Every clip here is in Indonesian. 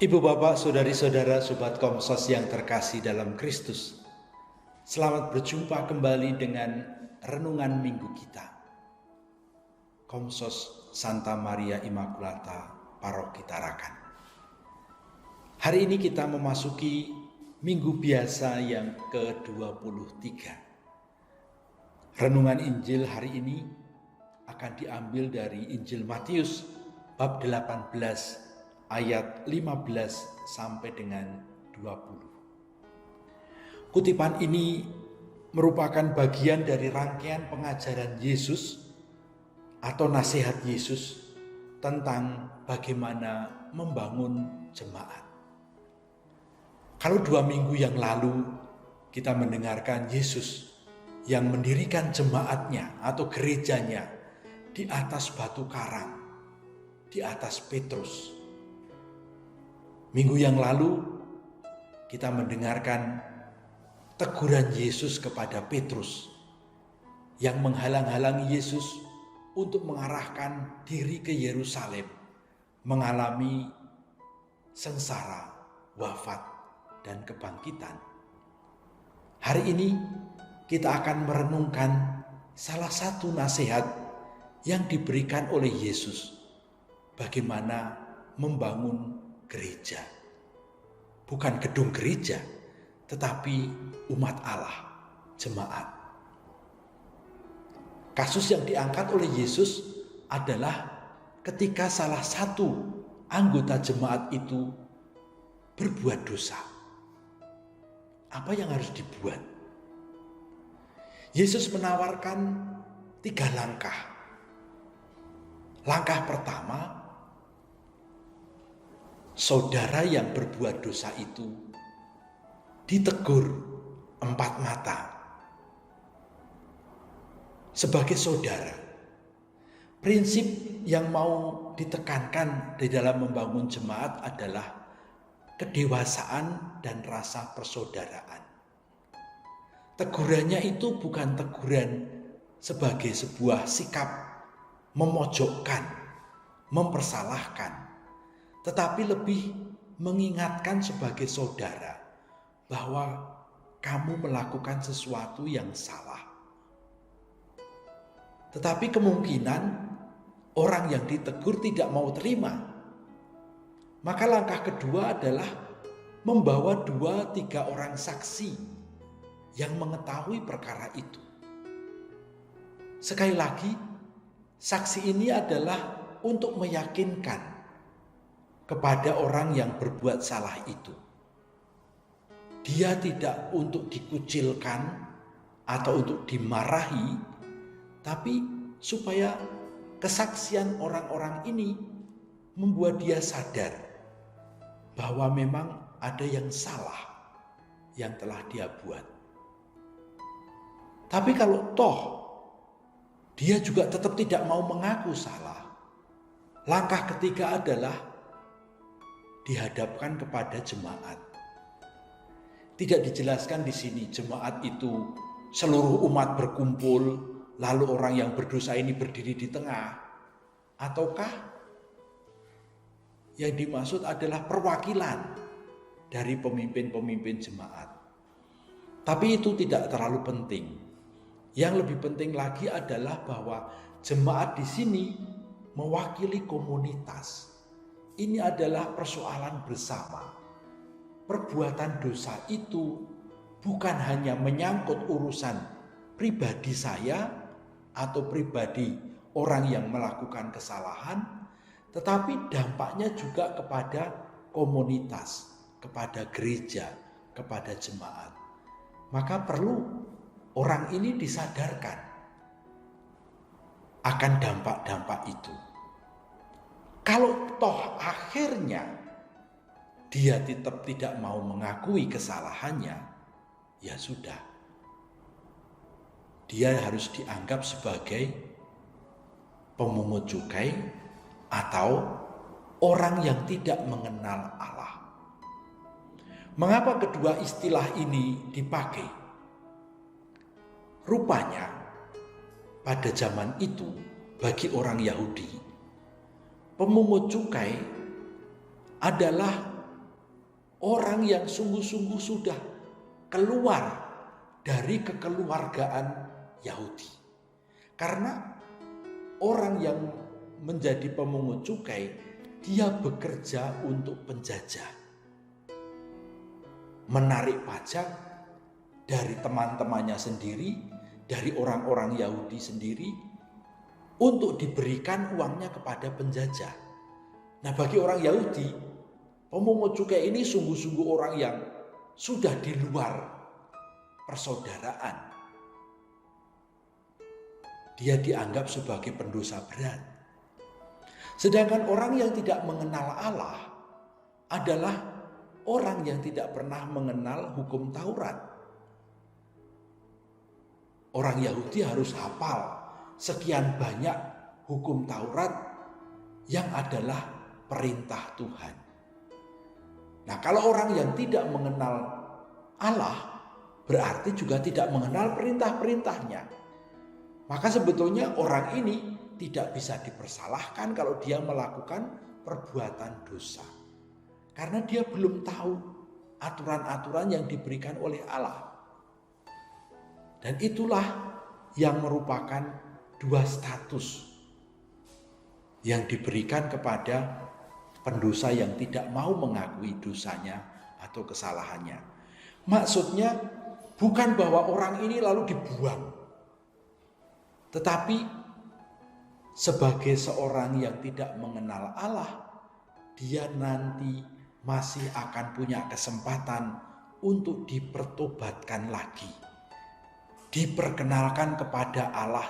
Ibu bapak, saudari-saudara, sobat Komsos yang terkasih dalam Kristus. Selamat berjumpa kembali dengan renungan minggu kita. Komsos Santa Maria Immaculata, Paroki Tarakan. Hari ini kita memasuki minggu biasa yang ke-23. Renungan Injil hari ini akan diambil dari Injil Matius bab 18 ayat 15 sampai dengan 20. Kutipan ini merupakan bagian dari rangkaian pengajaran Yesus atau nasihat Yesus tentang bagaimana membangun jemaat. Kalau 2 minggu yang lalu kita mendengarkan Yesus yang mendirikan jemaatnya atau gerejanya di atas batu karang, di atas Petrus. Minggu yang lalu kita mendengarkan teguran Yesus kepada Petrus yang menghalang-halangi Yesus untuk mengarahkan diri ke Yerusalem, mengalami sengsara, wafat, dan kebangkitan. Hari ini kita akan merenungkan salah satu nasihat yang diberikan oleh Yesus, bagaimana membangun gereja. Bukan gedung gereja, tetapi umat Allah, jemaat. Kasus yang diangkat oleh Yesus adalah ketika salah satu anggota jemaat itu berbuat dosa. Apa yang harus dibuat? Yesus menawarkan 3 langkah. Langkah pertama, saudara yang berbuat dosa itu ditegur 4 mata. Sebagai saudara, prinsip yang mau ditekankan di dalam membangun jemaat adalah kedewasaan dan rasa persaudaraan. Tegurannya itu bukan teguran sebagai sebuah sikap memojokkan, mempersalahkan, tetapi lebih mengingatkan sebagai saudara bahwa kamu melakukan sesuatu yang salah. Tetapi kemungkinan orang yang ditegur tidak mau terima. Maka langkah kedua adalah membawa 2-3 orang saksi yang mengetahui perkara itu. Sekali lagi, saksi ini adalah untuk meyakinkan kepada orang yang berbuat salah itu. Dia tidak untuk dikucilkan atau untuk dimarahi, tapi supaya kesaksian orang-orang ini membuat dia sadar bahwa memang ada yang salah yang telah dia buat. Tapi kalau toh dia juga tetap tidak mau mengaku salah, langkah ketiga adalah dihadapkan kepada jemaat. Tidak dijelaskan di sini jemaat itu seluruh umat berkumpul, lalu orang yang berdosa ini berdiri di tengah, ataukah yang dimaksud adalah perwakilan dari pemimpin-pemimpin jemaat. Tapi itu tidak terlalu penting. Yang lebih penting lagi adalah bahwa jemaat di sini mewakili komunitas. Ini adalah persoalan bersama. Perbuatan dosa itu bukan hanya menyangkut urusan pribadi saya atau pribadi orang yang melakukan kesalahan, tetapi dampaknya juga kepada komunitas, kepada gereja, kepada jemaat. Maka perlu orang ini disadarkan akan dampak-dampak itu. Kalau toh akhirnya dia tetap tidak mau mengakui kesalahannya, ya sudah. Dia harus dianggap sebagai pemungut cukai atau orang yang tidak mengenal Allah. Mengapa kedua istilah ini dipakai? Rupanya pada zaman itu bagi orang Yahudi, pemungut cukai adalah orang yang sungguh-sungguh sudah keluar dari kekeluargaan Yahudi. Karena orang yang menjadi pemungut cukai, dia bekerja untuk penjajah, menarik pajak dari teman-temannya sendiri, dari orang-orang Yahudi sendiri, untuk diberikan uangnya kepada penjajah. Nah, bagi orang Yahudi, pemungut cukai ini sungguh-sungguh orang yang sudah di luar persaudaraan. Dia dianggap sebagai pendosa berat. Sedangkan orang yang tidak mengenal Allah adalah orang yang tidak pernah mengenal hukum Taurat. Orang Yahudi harus hafal sekian banyak hukum Taurat yang adalah perintah Tuhan. Nah, kalau orang yang tidak mengenal Allah berarti juga tidak mengenal perintah-perintahnya. Maka sebetulnya orang ini tidak bisa dipersalahkan kalau dia melakukan perbuatan dosa. Karena dia belum tahu aturan-aturan yang diberikan oleh Allah. Dan itulah yang merupakan dua status yang diberikan kepada pendosa yang tidak mau mengakui dosanya atau kesalahannya. Maksudnya bukan bahwa orang ini lalu dibuang, tetapi sebagai seorang yang tidak mengenal Allah, dia nanti masih akan punya kesempatan untuk dipertobatkan lagi, diperkenalkan kepada Allah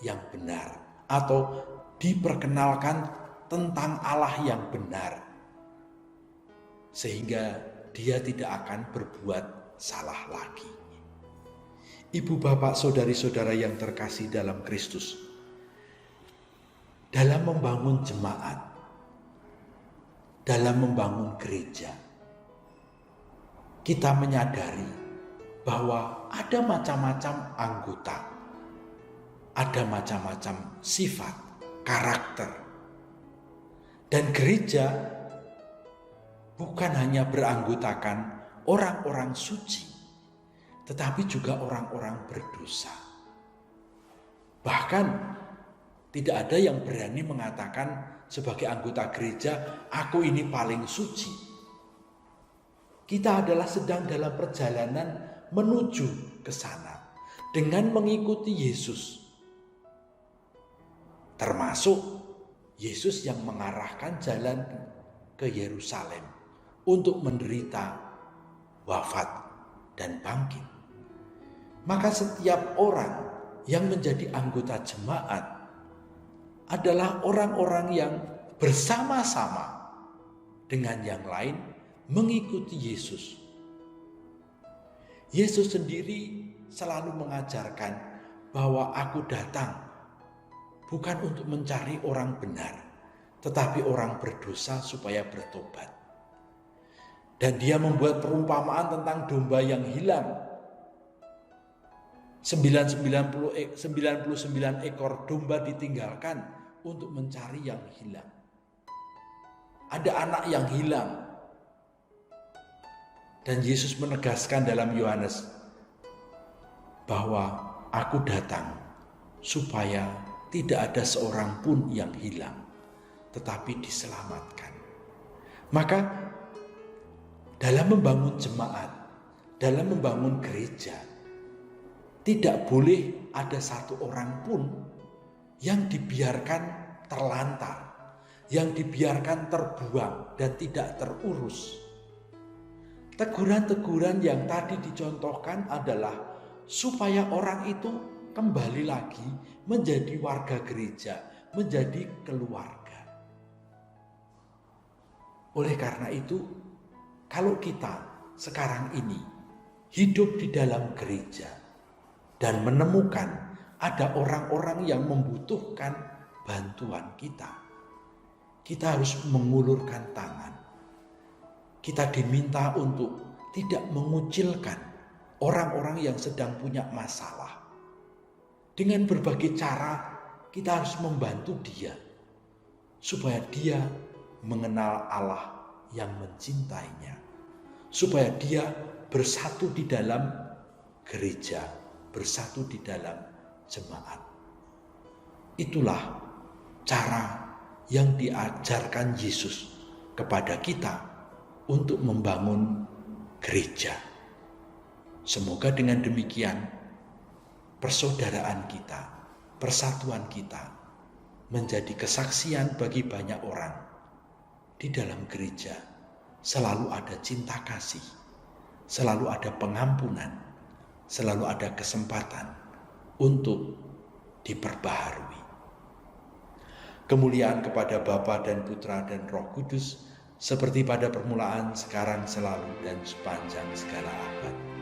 yang benar, atau diperkenalkan tentang Allah yang benar, sehingga dia tidak akan berbuat salah lagi. Ibu, bapak, saudari-saudara yang terkasih dalam Kristus, dalam membangun jemaat, dalam membangun gereja, kita menyadari bahwa ada macam-macam anggota, ada macam-macam sifat, karakter. Dan gereja bukan hanya beranggotakan orang-orang suci, tetapi juga orang-orang berdosa. Bahkan tidak ada yang berani mengatakan sebagai anggota gereja, aku ini paling suci. Kita adalah sedang dalam perjalanan menuju ke sana dengan mengikuti Yesus. Termasuk Yesus yang mengarahkan jalan ke Yerusalem untuk menderita, wafat, dan bangkit. Maka setiap orang yang menjadi anggota jemaat adalah orang-orang yang bersama-sama dengan yang lain mengikuti Yesus. Yesus sendiri selalu mengajarkan bahwa aku datang bukan untuk mencari orang benar, tetapi orang berdosa supaya bertobat. Dan dia membuat perumpamaan tentang domba yang hilang. 99 ekor domba ditinggalkan untuk mencari yang hilang. Ada anak yang hilang. Dan Yesus menegaskan dalam Yohanes bahwa aku datang supaya tidak ada seorang pun yang hilang, tetapi diselamatkan. Maka dalam membangun jemaat, dalam membangun gereja, tidak boleh ada satu orang pun yang dibiarkan terlantar, yang dibiarkan terbuang dan tidak terurus. Teguran-teguran yang tadi dicontohkan adalah supaya orang itu kembali lagi menjadi warga gereja, menjadi keluarga. Oleh karena itu, kalau kita sekarang ini hidup di dalam gereja dan menemukan ada orang-orang yang membutuhkan bantuan kita harus mengulurkan tangan. Kita diminta untuk tidak mengucilkan orang-orang yang sedang punya masalah. Dengan berbagai cara kita harus membantu dia supaya dia mengenal Allah yang mencintainya, supaya dia bersatu di dalam gereja, bersatu di dalam jemaat. Itulah cara yang diajarkan Yesus kepada kita untuk membangun gereja. Semoga dengan demikian persaudaraan kita, persatuan kita menjadi kesaksian bagi banyak orang. Di dalam gereja selalu ada cinta kasih, selalu ada pengampunan, selalu ada kesempatan untuk diperbaharui. Kemuliaan kepada Bapa dan Putra dan Roh Kudus, seperti pada permulaan, sekarang, selalu, dan sepanjang segala abad.